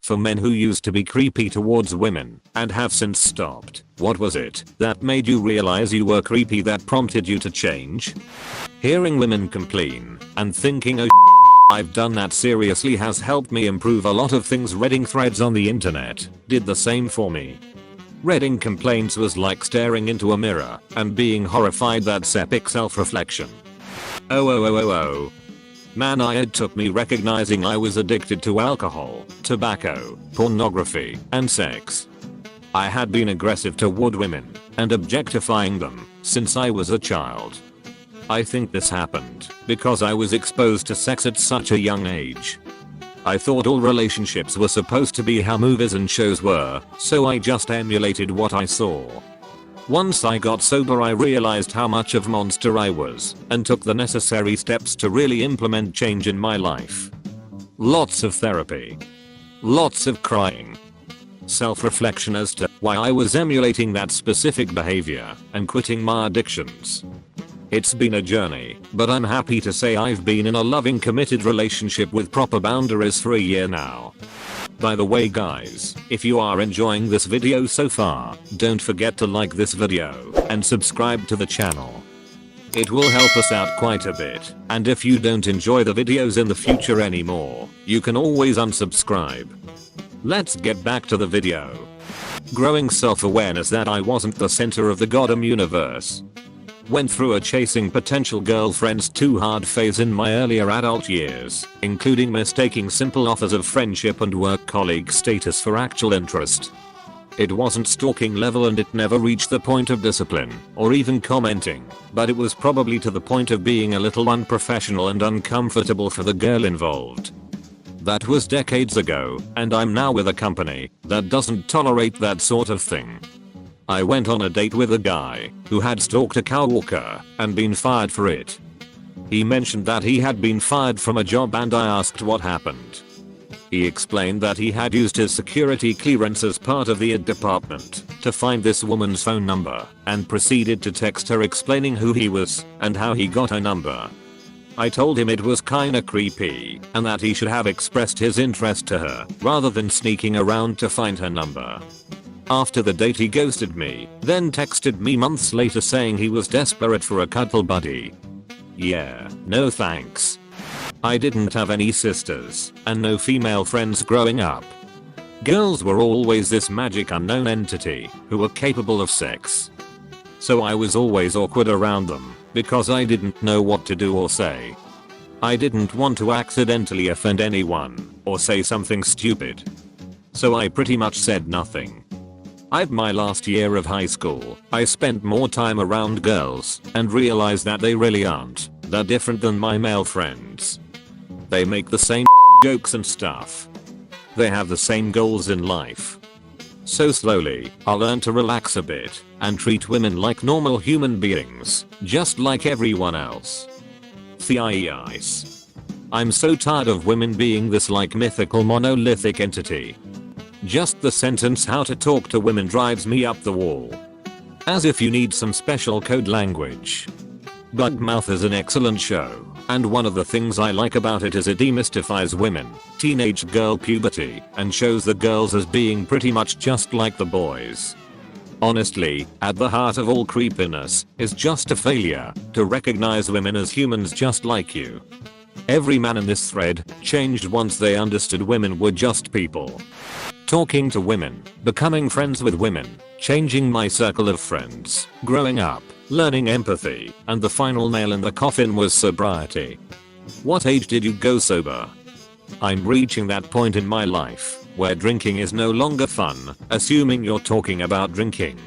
for men who used to be creepy towards women and have since stopped. What was it that made you realize you were creepy that prompted you to change? Hearing women complain and thinking, oh I've done that seriously has helped me improve a lot of things. Reading threads on the internet did the same for me. Reading complaints was like staring into a mirror and being horrified. That's epic self-reflection. Oh. Man, it took me recognizing I was addicted to alcohol, tobacco, pornography, and sex. I had been aggressive toward women and objectifying them since I was a child. I think this happened because I was exposed to sex at such a young age. I thought all relationships were supposed to be how movies and shows were, so I just emulated what I saw. Once I got sober, I realized how much of a monster I was and took the necessary steps to really implement change in my life. Lots of therapy. Lots of crying. Self-reflection as to why I was emulating that specific behavior and quitting my addictions. It's been a journey, but I'm happy to say I've been in a loving, committed relationship with proper boundaries for a year now. By the way guys, if you are enjoying this video so far, don't forget to like this video and subscribe to the channel. It will help us out quite a bit, and if you don't enjoy the videos in the future anymore, you can always unsubscribe. Let's get back to the video. Growing self-awareness that I wasn't the center of the goddamn universe. Went through a chasing potential girlfriends too hard phase in my earlier adult years, including mistaking simple offers of friendship and work colleague status for actual interest. It wasn't stalking level and it never reached the point of discipline or even commenting, but it was probably to the point of being a little unprofessional and uncomfortable for the girl involved. That was decades ago, and I'm now with a company that doesn't tolerate that sort of thing. I went on a date with a guy who had stalked a coworker and been fired for it. He mentioned that he had been fired from a job and I asked what happened. He explained that he had used his security clearance as part of the department to find this woman's phone number and proceeded to text her explaining who he was and how he got her number. I told him it was kinda creepy and that he should have expressed his interest to her rather than sneaking around to find her number. After the date he ghosted me, then texted me months later saying he was desperate for a cuddle buddy. Yeah, no thanks. I didn't have any sisters and no female friends growing up. Girls were always this magic unknown entity who were capable of sex. So I was always awkward around them because I didn't know what to do or say. I didn't want to accidentally offend anyone or say something stupid. So I pretty much said nothing. My last year of high school, I spent more time around girls and realized that they really aren't that different than my male friends. They make the same jokes and stuff. They have the same goals in life. So slowly, I learned to relax a bit and treat women like normal human beings, just like everyone else. Theice. I'm so tired of women being this like mythical monolithic entity. Just the sentence how to talk to women drives me up the wall. As if you need some special code language. Bugmouth is an excellent show, and one of the things I like about it is it demystifies women, teenage girl puberty, and shows the girls as being pretty much just like the boys. Honestly, at the heart of all creepiness is just a failure to recognize women as humans just like you. Every man in this thread changed once they understood women were just people. Talking to women, becoming friends with women, changing my circle of friends, growing up, learning empathy, and the final nail in the coffin was sobriety. What age did you go sober? I'm reaching that point in my life where drinking is no longer fun, assuming you're talking about drinking.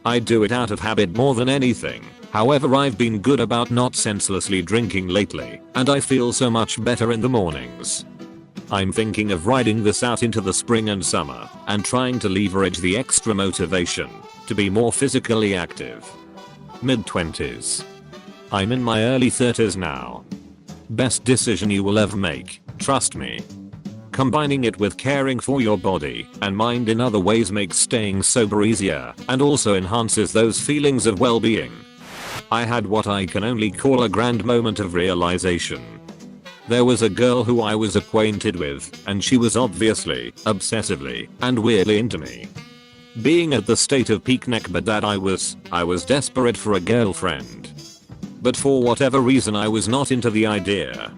I do it out of habit more than anything. However, I've been good about not senselessly drinking lately, and I feel so much better in the mornings. I'm thinking of riding this out into the spring and summer and trying to leverage the extra motivation to be more physically active. Mid-20s. I'm in my early 30s now. Best decision you will ever make, trust me. Combining it with caring for your body and mind in other ways makes staying sober easier and also enhances those feelings of well-being. I had what I can only call a grand moment of realization. There was a girl who I was acquainted with, and she was obviously, obsessively, and weirdly into me. Being at the state of peak neckbed that I was desperate for a girlfriend. But for whatever reason I was not into the idea.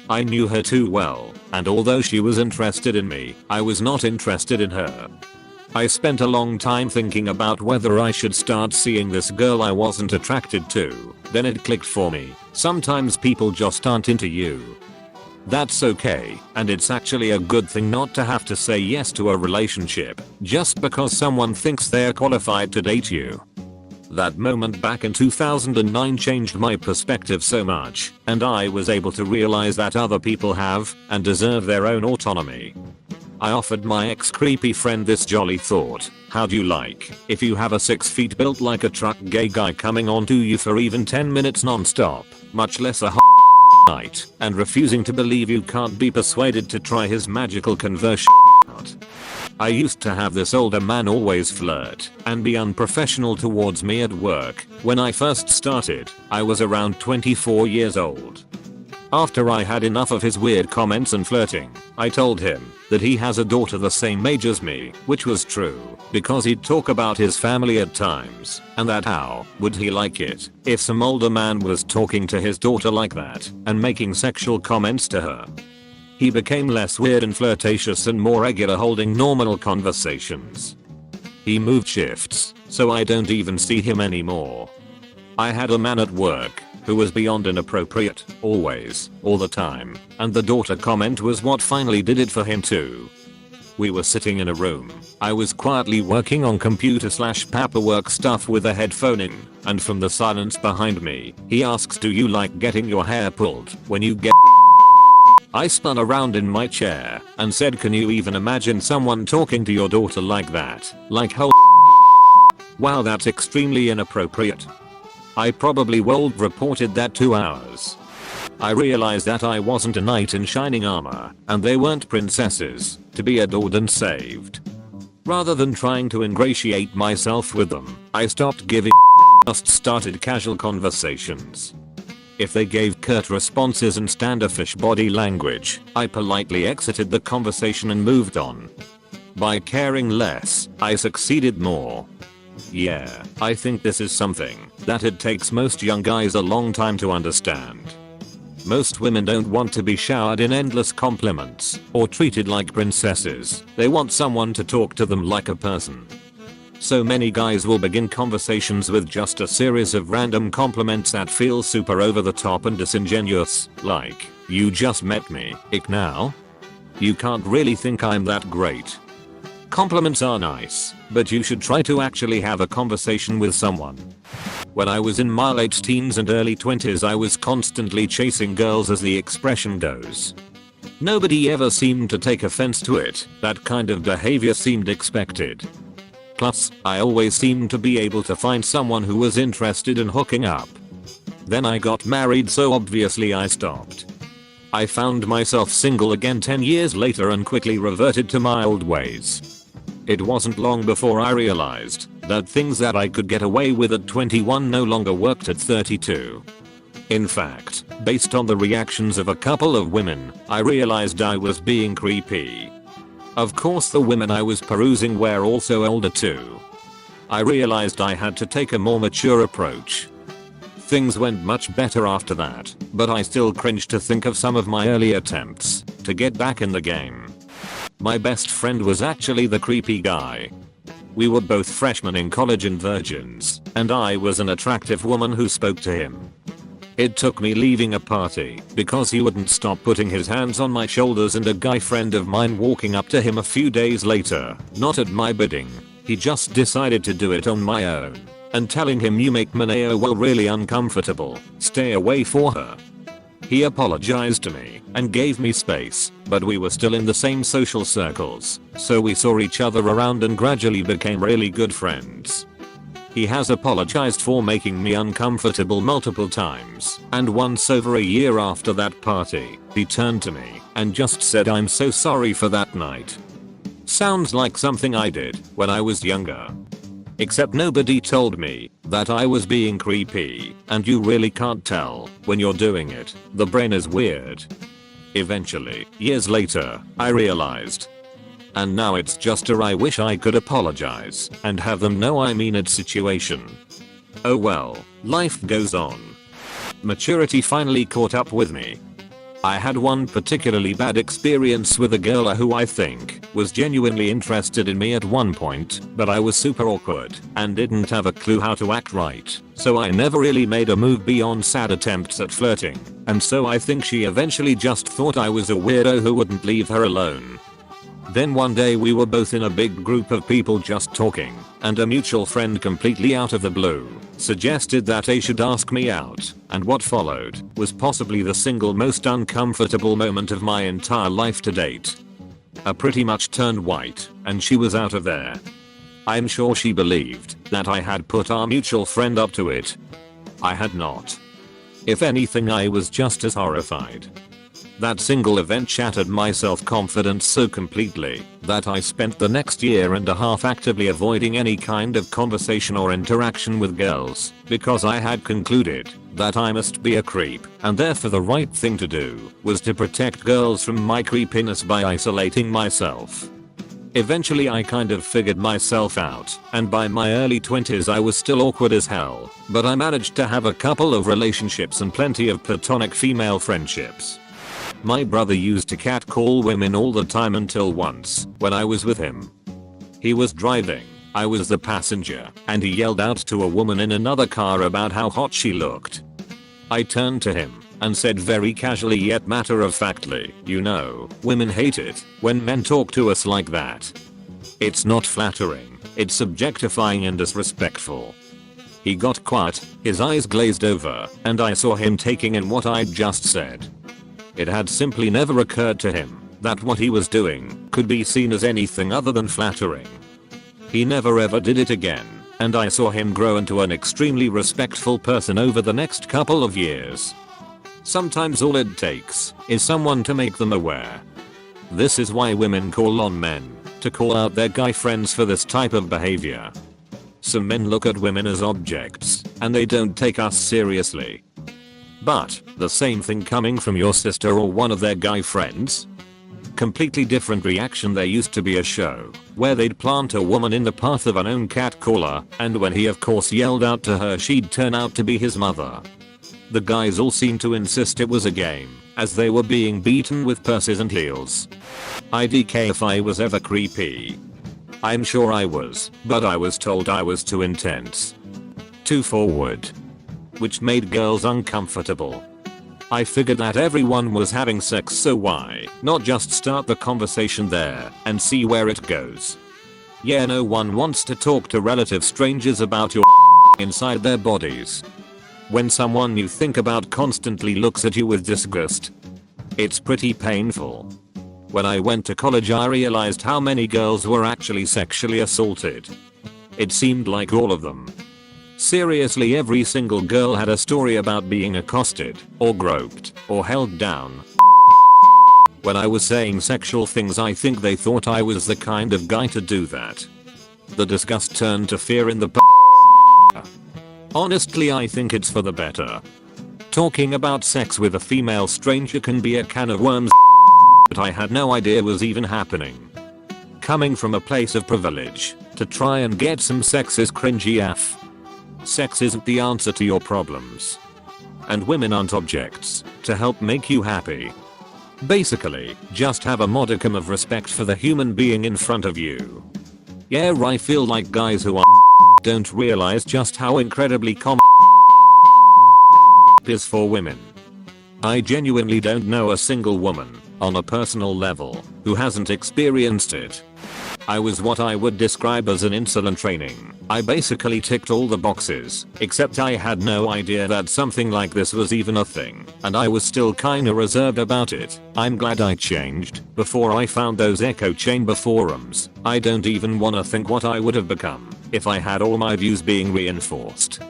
I knew her too well, and although she was interested in me, I was not interested in her. I spent a long time thinking about whether I should start seeing this girl I wasn't attracted to. Then it clicked for me. Sometimes people just aren't into you. That's okay, and it's actually a good thing not to have to say yes to a relationship just because someone thinks they're qualified to date you. That moment back in 2009 changed my perspective so much, and I was able to realize that other people have and deserve their own autonomy. I offered my ex-creepy friend this jolly thought: how'd you like if you have a 6 feet built like a truck gay guy coming onto you for even 10 minutes non-stop, much less a night, and refusing to believe you can't be persuaded to try his magical conversion out. I used to have this older man always flirt and be unprofessional towards me at work. When I first started, I was around 24 years old. After I had enough of his weird comments and flirting, I told him that he has a daughter the same age as me, which was true, because he'd talk about his family at times, and that how would he like it if some older man was talking to his daughter like that and making sexual comments to her. He became less weird and flirtatious and more regular, holding normal conversations. He moved shifts, so I don't even see him anymore. I had a man at work who was beyond inappropriate, always, all the time, and the daughter comment was what finally did it for him too. We were sitting in a room. I was quietly working on computer/paperwork stuff with a headphone in, and from the silence behind me, he asks, "Do you like getting your hair pulled when you get?" I spun around in my chair and said, "Can you even imagine someone talking to your daughter like that? Like how?" Wow, that's extremely inappropriate. I probably would reported that 2 hours. I realized that I wasn't a knight in shining armor, and they weren't princesses to be adored and saved. Rather than trying to ingratiate myself with them, I stopped giving just started casual conversations. If they gave curt responses and standoffish body language, I politely exited the conversation and moved on. By caring less, I succeeded more. Yeah, I think this is something that it takes most young guys a long time to understand. Most women don't want to be showered in endless compliments or treated like princesses. They want someone to talk to them like a person. So many guys will begin conversations with just a series of random compliments that feel super over the top and disingenuous, like, "You just met me, ick now? You can't really think I'm that great." Compliments are nice, but you should try to actually have a conversation with someone. When I was in my late teens and early 20s, I was constantly chasing girls, as the expression goes. Nobody ever seemed to take offense to it. That kind of behavior seemed expected. Plus, I always seemed to be able to find someone who was interested in hooking up. Then I got married, so obviously I stopped. I found myself single again 10 years later and quickly reverted to my old ways. It wasn't long before I realized that things that I could get away with at 21 no longer worked at 32. In fact, based on the reactions of a couple of women, I realized I was being creepy. Of course, the women I was perusing were also older too. I realized I had to take a more mature approach. Things went much better after that, but I still cringe to think of some of my early attempts to get back in the game. My best friend was actually the creepy guy. We were both freshmen in college and virgins, and I was an attractive woman who spoke to him. It took me leaving a party because he wouldn't stop putting his hands on my shoulders, and a guy friend of mine walking up to him a few days later, not at my bidding. He just decided to do it on my own, and telling him, "You make Maneo well really uncomfortable, stay away for her." He apologized to me and gave me space, but we were still in the same social circles, so we saw each other around and gradually became really good friends. He has apologized for making me uncomfortable multiple times, and once over a year after that party, he turned to me and just said, "I'm so sorry for that night." Sounds like something I did when I was younger. Except nobody told me that I was being creepy, and you really can't tell when you're doing it. The brain is weird. Eventually, years later, I realized. And now it's just a I wish I could apologize and have them know I mean it situation. Oh well, life goes on. Maturity finally caught up with me. I had one particularly bad experience with a girl who I think was genuinely interested in me at one point, but I was super awkward and didn't have a clue how to act right, so I never really made a move beyond sad attempts at flirting, and so I think she eventually just thought I was a weirdo who wouldn't leave her alone. Then one day we were both in a big group of people just talking, and a mutual friend completely out of the blue suggested that I should ask me out, and what followed was possibly the single most uncomfortable moment of my entire life to date. I pretty much turned white, and she was out of there. I'm sure she believed that I had put our mutual friend up to it. I had not. If anything, I was just as horrified. That single event shattered my self-confidence so completely that I spent the next year and a half actively avoiding any kind of conversation or interaction with girls because I had concluded that I must be a creep, and therefore the right thing to do was to protect girls from my creepiness by isolating myself. Eventually I kind of figured myself out, and by my early 20s I was still awkward as hell, but I managed to have a couple of relationships and plenty of platonic female friendships. My brother used to catcall women all the time until once, when I was with him. He was driving, I was the passenger, and he yelled out to a woman in another car about how hot she looked. I turned to him and said very casually yet matter-of-factly, "You know, women hate it when men talk to us like that. It's not flattering, it's objectifying and disrespectful." He got quiet, his eyes glazed over, and I saw him taking in what I'd just said. It had simply never occurred to him that what he was doing could be seen as anything other than flattering. He never ever did it again, and I saw him grow into an extremely respectful person over the next couple of years. Sometimes all it takes is someone to make them aware. This is why women call on men to call out their guy friends for this type of behavior. Some men look at women as objects, and they don't take us seriously. But the same thing coming from your sister or one of their guy friends? Completely different reaction. There used to be a show where they'd plant a woman in the path of an own catcaller, and when he of course yelled out to her, she'd turn out to be his mother. The guys all seemed to insist it was a game, as they were being beaten with purses and heels. IDK if I was ever creepy. I'm sure I was, but I was told I was too intense. Too forward. Which made girls uncomfortable. I figured that everyone was having sex, so why not just start the conversation there and see where it goes? Yeah, no one wants to talk to relative strangers about your inside their bodies. When someone you think about constantly looks at you with disgust, it's pretty painful. When I went to college I realized how many girls were actually sexually assaulted. It seemed like all of them. Seriously, every single girl had a story about being accosted, or groped, or held down. When I was saying sexual things I think they thought I was the kind of guy to do that. The disgust turned to fear in the Honestly, I think it's for the better. Talking about sex with a female stranger can be a can of worms that I had no idea was even happening. Coming from a place of privilege, to try and get some sex is cringy AF. Sex isn't the answer to your problems. And women aren't objects to help make you happy. Basically, just have a modicum of respect for the human being in front of you. Yeah, I feel like guys who are don't realize just how incredibly common is for women. I genuinely don't know a single woman, on a personal level, who hasn't experienced it. I was what I would describe as an insolent training. I basically ticked all the boxes, except I had no idea that something like this was even a thing, and I was still kinda reserved about it. I'm glad I changed before I found those echo chamber forums. I don't even wanna think what I would have become if I had all my views being reinforced.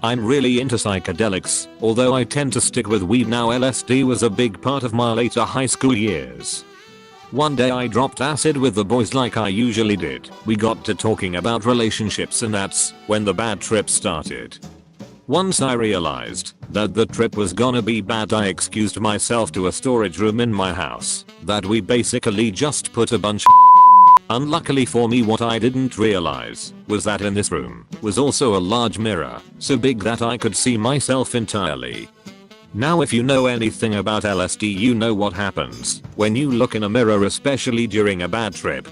I'm really into psychedelics, although I tend to stick with weed now. LSD was a big part of my later high school years. One day I dropped acid with the boys like I usually did. We got to talking about relationships and that's when the bad trip started. Once I realized that the trip was gonna be bad, I excused myself to a storage room in my house that we basically just put a bunch of Unluckily for me, what I didn't realize was that in this room was also a large mirror, so big that I could see myself entirely. Now if you know anything about LSD, you know what happens when you look in a mirror, especially during a bad trip.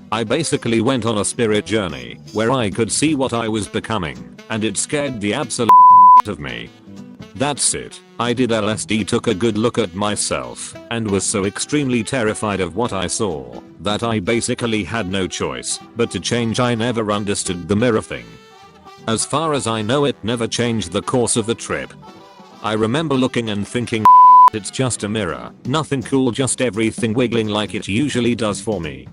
I basically went on a spirit journey where I could see what I was becoming, and it scared the absolute of me. That's it. I did LSD, took a good look at myself, and was so extremely terrified of what I saw that I basically had no choice but to change. I never understood the mirror thing. As far as I know, it never changed the course of the trip. I remember looking and thinking, it's just a mirror, nothing cool, just everything wiggling like it usually does for me.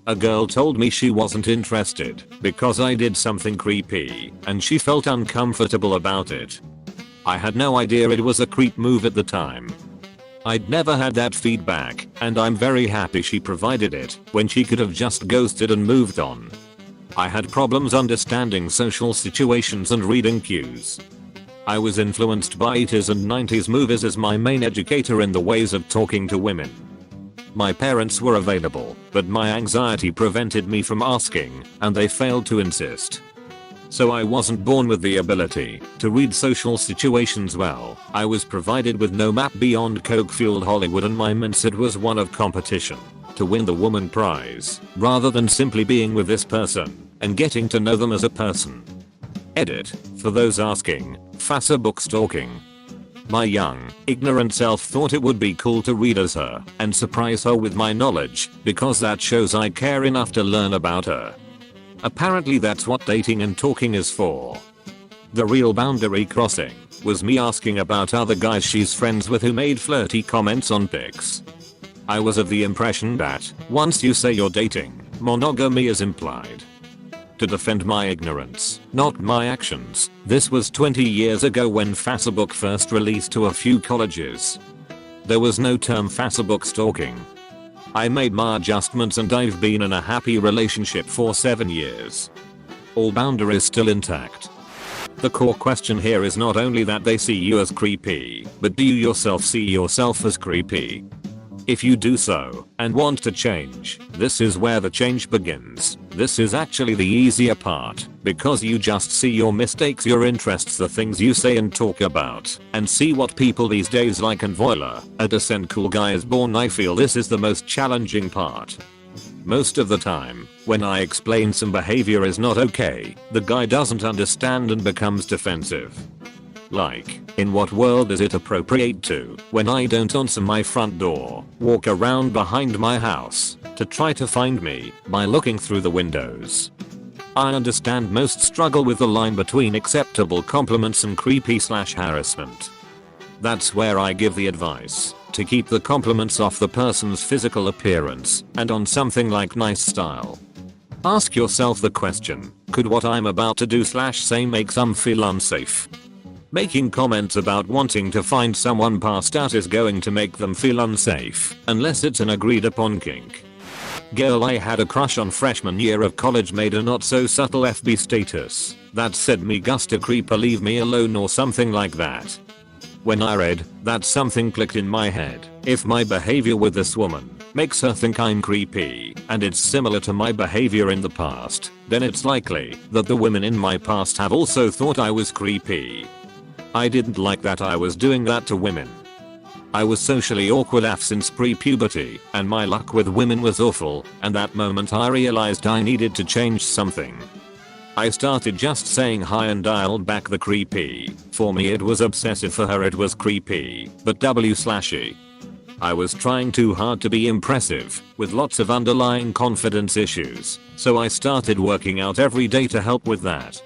A girl told me she wasn't interested because I did something creepy, and she felt uncomfortable about it. I had no idea it was a creep move at the time. I'd never had that feedback, and I'm very happy she provided it when she could have just ghosted and moved on. I had problems understanding social situations and reading cues. I was influenced by 80s and 90s movies as my main educator in the ways of talking to women. My parents were available, but my anxiety prevented me from asking, and they failed to insist. So I wasn't born with the ability to read social situations well. I was provided with no map beyond coke-fueled Hollywood, and my mindset was one of competition to win the woman prize, rather than simply being with this person and getting to know them as a person. Edit, for those asking, Facebook stalking. My young, ignorant self thought it would be cool to read as her and surprise her with my knowledge, because that shows I care enough to learn about her. Apparently that's what dating and talking is for. The real boundary crossing was me asking about other guys she's friends with who made flirty comments on pics. I was of the impression that once you say you're dating, monogamy is implied. To defend my ignorance, not my actions, this was 20 years ago when Facebook first released to a few colleges. There was no term Facebook stalking. I made my adjustments and I've been in a happy relationship for 7 years. All boundaries still intact. The core question here is not only that they see you as creepy, but do you yourself see yourself as creepy? If you do so, and want to change, this is where the change begins. This is actually the easier part, because you just see your mistakes, your interests, the things you say and talk about, and see what people these days like, and voila, a decent cool guy is born. I feel this is the most challenging part. Most of the time, when I explain some behavior is not okay, the guy doesn't understand and becomes defensive. Like, in what world is it appropriate to, when I don't answer my front door, walk around behind my house to try to find me by looking through the windows? I understand most struggle with the line between acceptable compliments and creepy/harassment. That's where I give the advice to keep the compliments off the person's physical appearance and on something like nice style. Ask yourself the question, could what I'm about to do/say make some feel unsafe? Making comments about wanting to find someone passed out is going to make them feel unsafe, unless it's an agreed upon kink. Girl I had a crush on freshman year of college made a not so subtle FB status that said me gusta creeper, leave me alone, or something like that. When I read that, something clicked in my head. If my behavior with this woman makes her think I'm creepy, and it's similar to my behavior in the past, then it's likely that the women in my past have also thought I was creepy. I didn't like that I was doing that to women. I was socially awkward since pre-puberty, and my luck with women was awful, and that moment I realized I needed to change something. I started just saying hi and dialed back the creepy. For me it was obsessive, for her it was creepy, but W/E. I was trying too hard to be impressive, with lots of underlying confidence issues, so I started working out every day to help with that.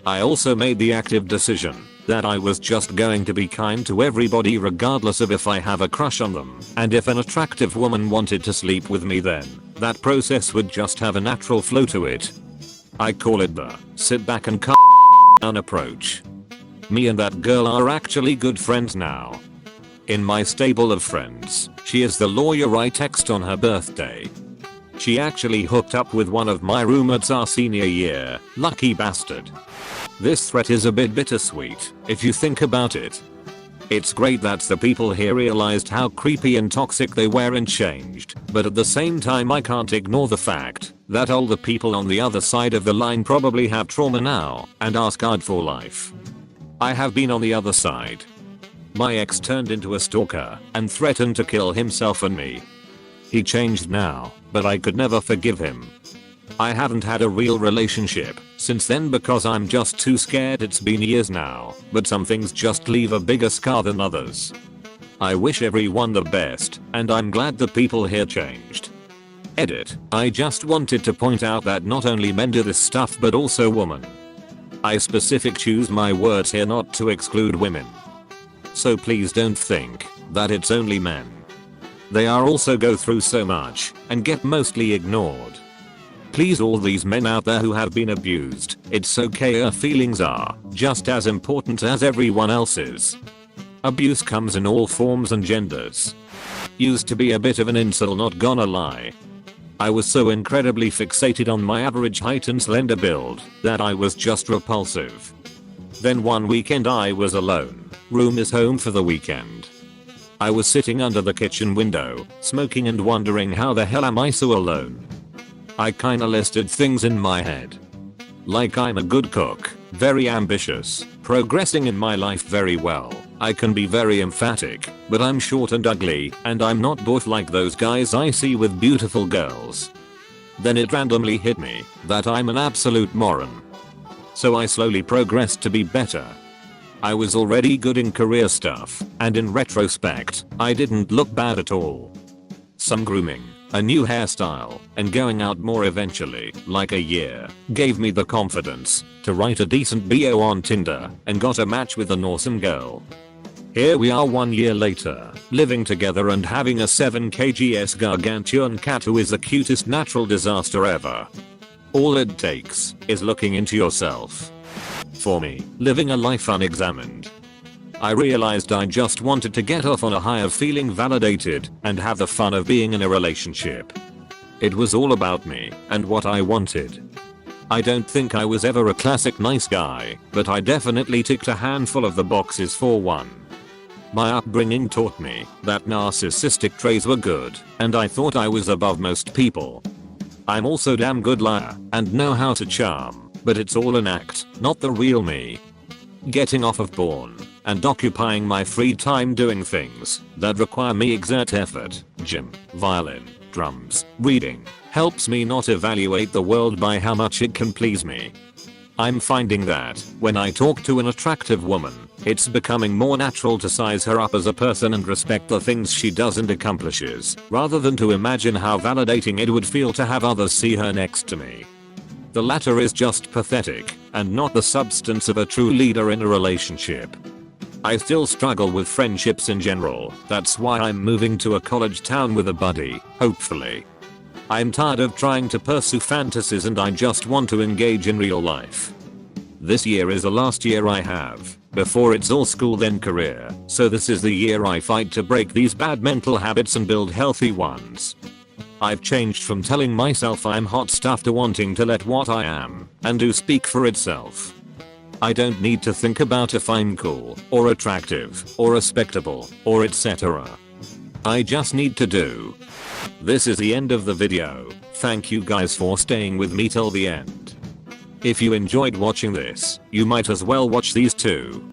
I also made the active decision that I was just going to be kind to everybody regardless of if I have a crush on them, and if an attractive woman wanted to sleep with me, then that process would just have a natural flow to it. I call it the sit back and calm down approach. Me and that girl are actually good friends now. In my stable of friends, she is the lawyer I text on her birthday. She actually hooked up with one of my roommates our senior year, lucky bastard. This threat is a bit bittersweet, if you think about it. It's great that the people here realized how creepy and toxic they were and changed, but at the same time I can't ignore the fact that all the people on the other side of the line probably have trauma now and are scarred for life. I have been on the other side. My ex turned into a stalker and threatened to kill himself and me. He changed now, but I could never forgive him. I haven't had a real relationship since then because I'm just too scared. It's been years now, but some things just leave a bigger scar than others. I wish everyone the best, and I'm glad the people here changed. Edit. I just wanted to point out that not only men do this stuff but also women. I specific choose my words here not to exclude women. So please don't think that it's only men. They are also go through so much and get mostly ignored. Please all these men out there who have been abused, it's okay, your feelings are just as important as everyone else's. Abuse comes in all forms and genders. Used to be a bit of an incel, not gonna lie. I was so incredibly fixated on my average height and slender build that I was just repulsive. Then one weekend I was alone, room is home for the weekend. I was sitting under the kitchen window, smoking and wondering how the hell am I so alone. I kinda listed things in my head. Like I'm a good cook, very ambitious, progressing in my life very well, I can be very emphatic, but I'm short and ugly, and I'm not both like those guys I see with beautiful girls. Then it randomly hit me that I'm an absolute moron. So I slowly progressed to be better. I was already good in career stuff, and in retrospect, I didn't look bad at all. Some grooming, a new hairstyle, and going out more eventually, like a year, gave me the confidence to write a decent bio on Tinder and got a match with an awesome girl. Here we are 1 year later, living together and having a 7 kgs gargantuan cat who is the cutest natural disaster ever. All it takes is looking into yourself. For me, living a life unexamined. I realized I just wanted to get off on a high of feeling validated and have the fun of being in a relationship. It was all about me and what I wanted. I don't think I was ever a classic nice guy, but I definitely ticked a handful of the boxes for one. My upbringing taught me that narcissistic traits were good, and I thought I was above most people. I'm also damn good liar and know how to charm, but it's all an act, not the real me. Getting off of porn and occupying my free time doing things that require me exert effort, gym, violin, drums, reading, helps me not evaluate the world by how much it can please me. I'm finding that when I talk to an attractive woman, it's becoming more natural to size her up as a person and respect the things she does and accomplishes, rather than to imagine how validating it would feel to have others see her next to me. The latter is just pathetic and not the substance of a true leader in a relationship. I still struggle with friendships in general, that's why I'm moving to a college town with a buddy, hopefully. I'm tired of trying to pursue fantasies and I just want to engage in real life. This year is the last year I have, before it's all school then career, so this is the year I fight to break these bad mental habits and build healthy ones. I've changed from telling myself I'm hot stuff to wanting to let what I am and do speak for itself. I don't need to think about if I'm cool, or attractive, or respectable, or etc. I just need to do. This is the end of the video. Thank you guys for staying with me till the end. If you enjoyed watching this, you might as well watch these too.